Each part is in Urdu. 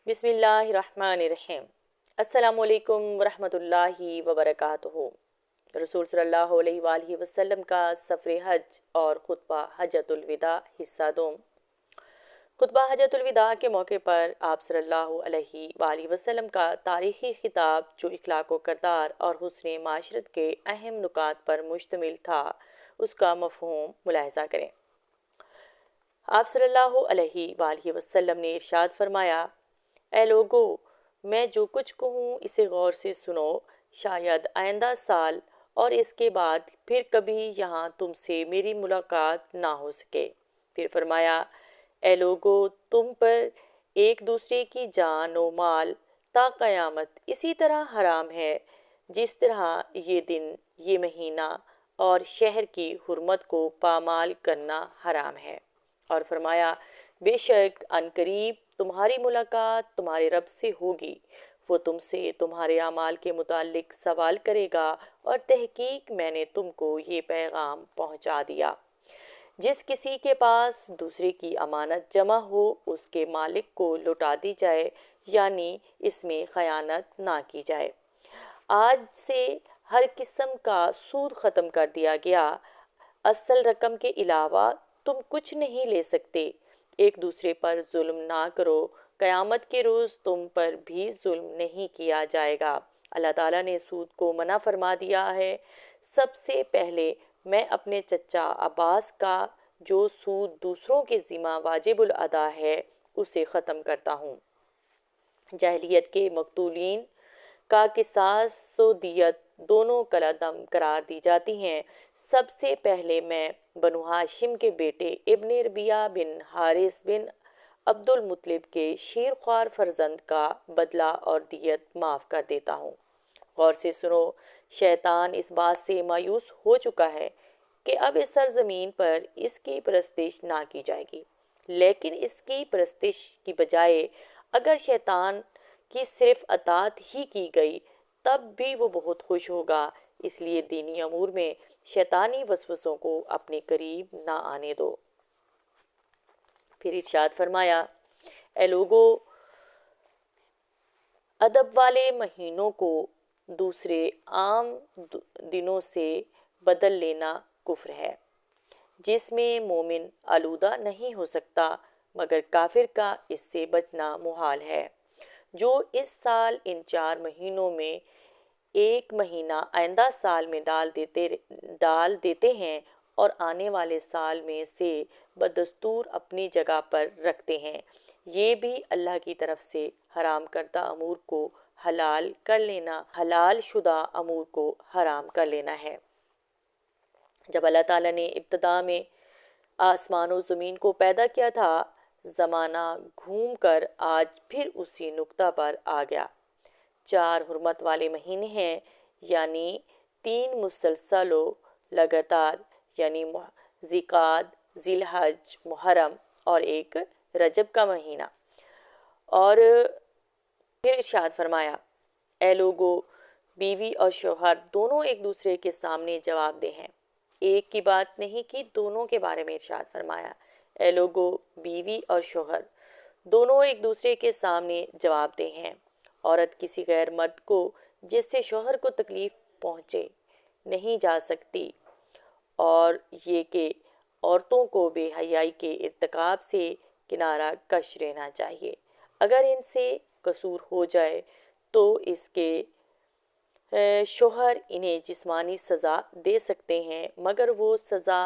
بسم اللہ الرحمن الرحیم۔ السلام علیکم ورحمۃ اللہ وبرکاتہ۔ رسول صلی اللہ علیہ وآلہ وسلم کا سفر حج اور خطبہ حجۃ الوداع حصہ دوم۔ خطبہ حجۃ الوداع کے موقع پر آپ صلی اللہ علیہ وآلہ وسلم کا تاریخی خطاب جو اخلاق و کردار اور حسن معاشرت کے اہم نکات پر مشتمل تھا، اس کا مفہوم ملاحظہ کریں۔ آپ صلی اللہ علیہ وآلہ وسلم نے ارشاد فرمایا، اے لوگو، میں جو کچھ کہوں اسے غور سے سنو، شاید آئندہ سال اور اس کے بعد پھر کبھی یہاں تم سے میری ملاقات نہ ہو سکے۔ پھر فرمایا، اے لوگو، تم پر ایک دوسرے کی جان و مال تا قیامت اسی طرح حرام ہے جس طرح یہ دن، یہ مہینہ اور شہر کی حرمت کو پامال کرنا حرام ہے۔ اور فرمایا، بے شک عنقریب تمہاری ملاقات تمہارے رب سے ہوگی، وہ تم سے تمہارے اعمال کے متعلق سوال کرے گا، اور تحقیق میں نے تم کو یہ پیغام پہنچا دیا۔ جس کسی کے پاس دوسرے کی امانت جمع ہو اس کے مالک کو لوٹا دی جائے، یعنی اس میں خیانت نہ کی جائے۔ آج سے ہر قسم کا سود ختم کر دیا گیا، اصل رقم کے علاوہ تم کچھ نہیں لے سکتے۔ ایک دوسرے پر ظلم نہ کرو، قیامت کے روز تم پر بھی ظلم نہیں کیا جائے گا۔ اللہ تعالیٰ نے سود کو منع فرما دیا ہے۔ سب سے پہلے میں اپنے چچا عباس کا جو سود دوسروں کے ذمہ واجب الادا ہے اسے ختم کرتا ہوں۔ جاہلیت کے مقتولین کا قصاص و دیت دونوں کالعدم قرار دی جاتی ہیں۔ سب سے پہلے میں بنو ہاشم کے بیٹے ابن ربیعہ بن حارث بن عبد المطلب کے شیرخوار فرزند کا بدلہ اور دیت معاف کر دیتا ہوں۔ غور سے سنو، شیطان اس بات سے مایوس ہو چکا ہے کہ اب اس سرزمین پر اس کی پرستش نہ کی جائے گی، لیکن اس کی پرستش کی بجائے اگر شیطان کی صرف اطاعت ہی کی گئی تب بھی وہ بہت خوش ہوگا۔ اس لیے دینی امور میں شیطانی وسوسوں کو اپنے قریب نہ آنے دو۔ پھر ارشاد فرمایا، اے لوگو، ادب والے مہینوں کو دوسرے عام دنوں سے بدل لینا کفر ہے، جس میں مومن آلودہ نہیں ہو سکتا، مگر کافر کا اس سے بچنا محال ہے۔ جو اس سال ان 4 مہینوں میں ایک مہینہ آئندہ سال میں ڈال دیتے ہیں اور آنے والے سال میں سے بدستور اپنی جگہ پر رکھتے ہیں، یہ بھی اللہ کی طرف سے حرام کردہ امور کو حلال کر لینا، حلال شدہ امور کو حرام کر لینا ہے۔ جب اللہ تعالیٰ نے ابتدا میں آسمان و زمین کو پیدا کیا تھا، زمانہ گھوم کر آج پھر اسی نقطہ پر آ گیا۔ 4 حرمت والے مہینے ہیں، یعنی 3 مسلسل و لگاتار، یعنی ذی-قعدہ، ذی الحج، محرم اور ایک رجب کا مہینہ۔ اور پھر ارشاد فرمایا، اے لوگو، بیوی اور شوہر دونوں ایک دوسرے کے سامنے جواب دہ ہیں۔ ایک کی بات نہیں کی، دونوں کے بارے میں ارشاد فرمایا، اے لوگو، بیوی اور شوہر دونوں ایک دوسرے کے سامنے جواب دہ ہیں۔ عورت کسی غیر مرد کو جس سے شوہر کو تکلیف پہنچے نہیں جا سکتی، اور یہ کہ عورتوں کو بے حیائی کے ارتکاب سے کنارہ کش رہنا چاہیے۔ اگر ان سے قصور ہو جائے تو اس کے شوہر انہیں جسمانی سزا دے سکتے ہیں، مگر وہ سزا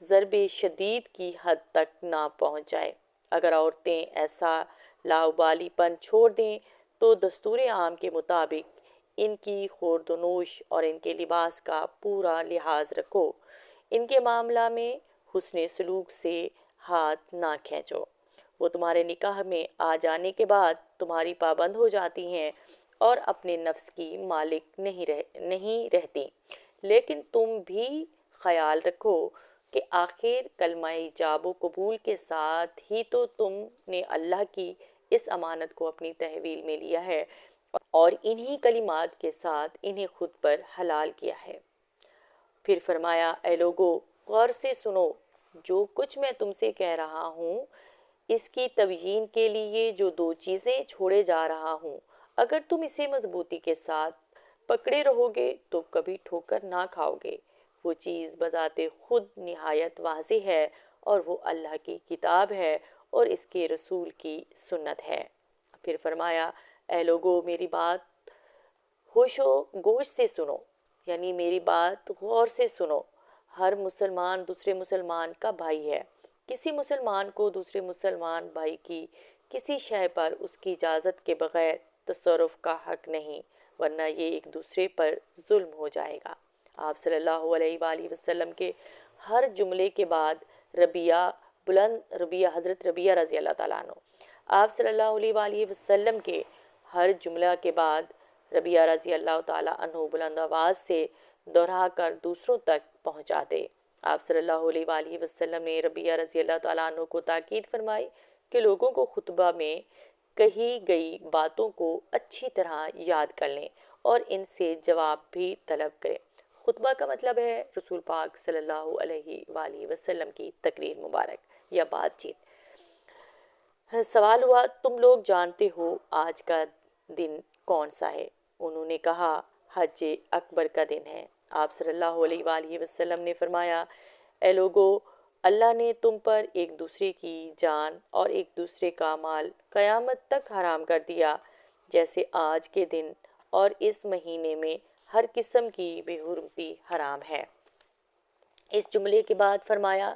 ضرب شدید کی حد تک نہ پہنچ جائے۔ اگر عورتیں ایسا لاابالی پن چھوڑ دیں تو دستور عام کے مطابق ان کی خورد و نوش اور ان کے لباس کا پورا لحاظ رکھو۔ ان کے معاملہ میں حسن سلوک سے ہاتھ نہ کھینچو۔ وہ تمہارے نکاح میں آ جانے کے بعد تمہاری پابند ہو جاتی ہیں اور اپنے نفس کی مالک نہیں رہتی، لیکن تم بھی خیال رکھو کہ آخر کلمہ ایجاب و قبول کے ساتھ ہی تو تم نے اللہ کی اس امانت کو اپنی تحویل میں لیا ہے اور انہی کلمات کے ساتھ انہیں خود پر حلال کیا ہے۔ پھر فرمایا، اے لوگو، غور سے سنو، جو کچھ میں تم سے کہہ رہا ہوں اس کی تبیین کے لیے جو 2 چیزیں چھوڑے جا رہا ہوں، اگر تم اسے مضبوطی کے ساتھ پکڑے رہو گے تو کبھی ٹھوکر نہ کھاؤ گے۔ وہ چیز بذات خود نہایت واضح ہے اور وہ اللہ کی کتاب ہے اور اس کے رسول کی سنت ہے۔ پھر فرمایا، اے لوگو میری بات ہوش و گوش سے سنو، یعنی میری بات غور سے سنو۔ ہر مسلمان دوسرے مسلمان کا بھائی ہے۔ کسی مسلمان کو دوسرے مسلمان بھائی کی کسی شے پر اس کی اجازت کے بغیر تصرف کا حق نہیں، ورنہ یہ ایک دوسرے پر ظلم ہو جائے گا۔ آپ صلی اللہ علیہ وآلہ وسلم کے ہر جملے کے بعد حضرت ربیہ رضی اللہ تعالیٰ عنہ، آپ صلی اللہ علیہ وآلہ وسلم کے ہر جملہ کے بعد ربیہ رضی اللہ تعالیٰ عنہ بلند آواز سے دہرا کر دوسروں تک پہنچاتے۔ آپ صلی اللہ علیہ وآلہ وسلم نے ربیہ رضی اللہ تعالیٰ عنہ کو تاکید فرمائی کہ لوگوں کو خطبہ میں کہی گئی باتوں کو اچھی طرح یاد کر لیں اور ان سے جواب بھی طلب کریں۔ خطبہ کا مطلب ہے رسول پاک صلی اللہ علیہ وآلہ وسلم کی تقریر مبارک یا بات چیت۔ سوال ہوا، تم لوگ جانتے ہو آج کا دن کون سا ہے؟ انہوں نے کہا، حج اکبر کا دن ہے۔ آپ صلی اللہ علیہ وآلہ وسلم نے فرمایا، اے لوگو، اللہ نے تم پر ایک دوسرے کی جان اور ایک دوسرے کا مال قیامت تک حرام کر دیا، جیسے آج کے دن اور اس مہینے میں ہر قسم کی بے حرمتی حرام ہے۔ اس جملے کے بعد فرمایا،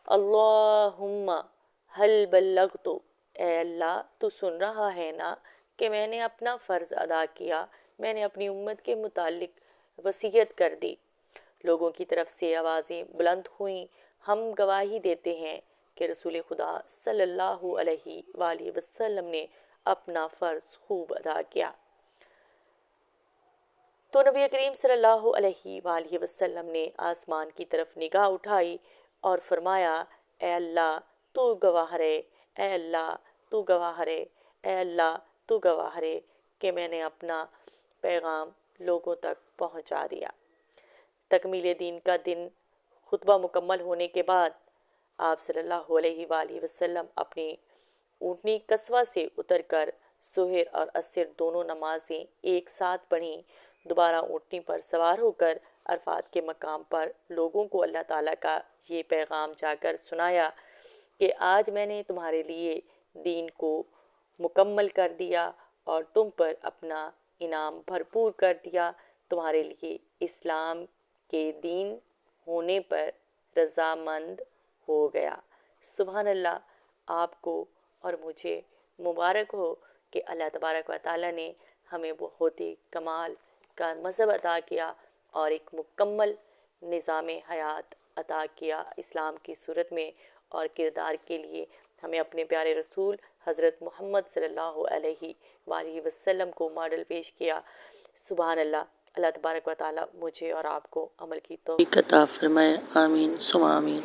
اللہم حل بلغت، اے اللہ تو سن رہا ہے نا کہ میں نے اپنا فرض ادا کیا، میں نے اپنی امت کے متعلق وصیت کر دی۔ لوگوں کی طرف سے آوازیں بلند ہوئیں، ہم گواہی دیتے ہیں کہ رسول خدا صلی اللہ علیہ وآلہ وسلم نے اپنا فرض خوب ادا کیا۔ تو نبی کریم صلی اللہ علیہ وآلہ وسلم نے آسمان کی طرف نگاہ اٹھائی اور فرمایا، اے اللہ تو گواہ رہے، اے اللہ تو گواہ رہے، اے اللہ تو گواہ رہے کہ میں نے اپنا پیغام لوگوں تک پہنچا دیا۔ تکمیل دین کا دن خطبہ مکمل ہونے کے بعد آپ صلی اللہ علیہ وآلہ وسلم اپنی اونٹنی قصوہ سے اتر کر ظہر اور عصر دونوں نمازیں ایک ساتھ پڑھیں۔ دوبارہ اونٹنی پر سوار ہو کر عرفات کے مقام پر لوگوں کو اللہ تعالیٰ کا یہ پیغام جا کر سنایا کہ آج میں نے تمہارے لیے دین کو مکمل کر دیا اور تم پر اپنا انعام بھرپور کر دیا، تمہارے لیے اسلام کے دین ہونے پر رضامند ہو گیا۔ سبحان اللہ، آپ کو اور مجھے مبارک ہو کہ اللہ تبارک و تعالیٰ نے ہمیں بہت ہی کمال کا مذہب عطا کیا اور ایک مکمل نظام حیات عطا کیا اسلام کی صورت میں، اور کردار کے لیے ہمیں اپنے پیارے رسول حضرت محمد صلی اللہ علیہ وآلہ وسلم کو ماڈل پیش کیا۔ سبحان اللہ۔ اللہ تبارک و تعالیٰ مجھے اور آپ کو عمل کی توفیق عطا فرمائے، آمین ثم آمین۔